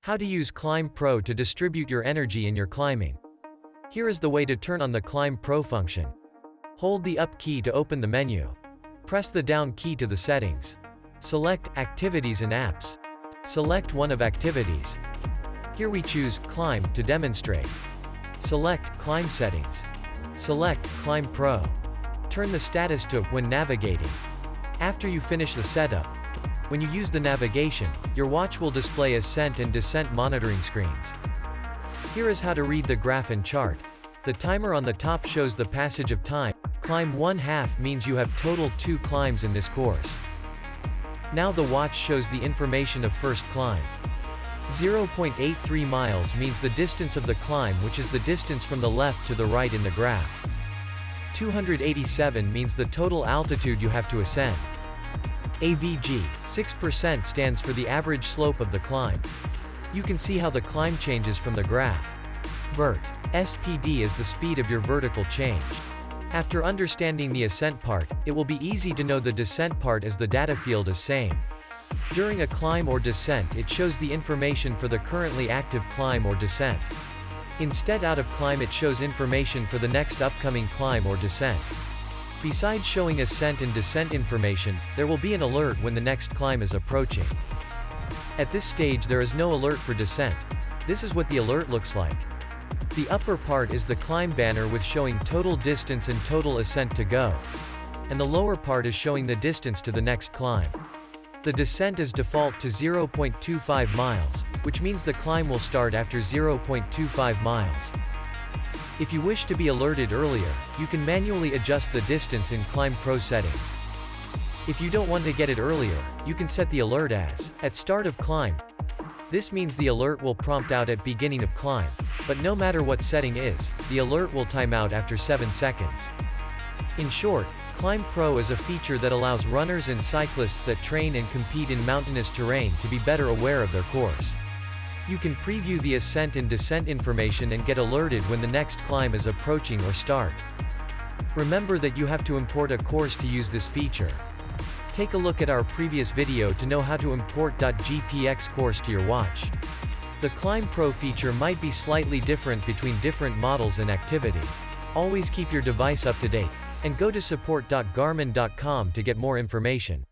How to use ClimbPro to distribute your energy in your climbing. Here is the way to turn on the ClimbPro function. Hold the up key to open the menu. Press the down key to the settings. Select Activities and Apps. Select one of Activities. Here we choose Climb to demonstrate. Select Climb Settings. Select ClimbPro. Turn the status to When navigating. After you finish the setup, when you use the navigation, your watch will display ascent and descent monitoring screens. Here is how to read the graph and chart. The timer on the top shows the passage of time. Climb 1/2 means you have total 2 climbs in this course. Now the watch shows the information of first climb. 0.83 miles means the distance of the climb, which is the distance from the left to the right in the graph. 287 means the total altitude you have to ascend. AVG, 6% stands for the average slope of the climb. You can see how the climb changes from the graph. Vert. SPD is the speed of your vertical change. After understanding the ascent part, it will be easy to know the descent part as the data field is same. During a climb or descent, it shows the information for the currently active climb or descent. Instead, out of climb, it shows information for the next upcoming climb or descent. Besides showing ascent and descent information, there will be an alert when the next climb is approaching. At this stage there is no alert for descent. This is what the alert looks like. The upper part is the climb banner with showing total distance and total ascent to go. And the lower part is showing the distance to the next climb. The descent is default to 0.25 miles, which means the climb will start after 0.25 miles. If you wish to be alerted earlier, you can manually adjust the distance in ClimbPro settings. If you don't want to get it earlier, you can set the alert as at start of climb. This means the alert will prompt out at beginning of climb, but no matter what setting is, the alert will time out after 7 seconds. In short, ClimbPro is a feature that allows runners and cyclists that train and compete in mountainous terrain to be better aware of their course. You can preview the ascent and descent information and get alerted when the next climb is approaching or start. Remember that you have to import a course to use this feature. Take a look at our previous video to know how to import .gpx course to your watch. The ClimbPro feature might be slightly different between different models and activity. Always keep your device up to date, and go to support.garmin.com to get more information.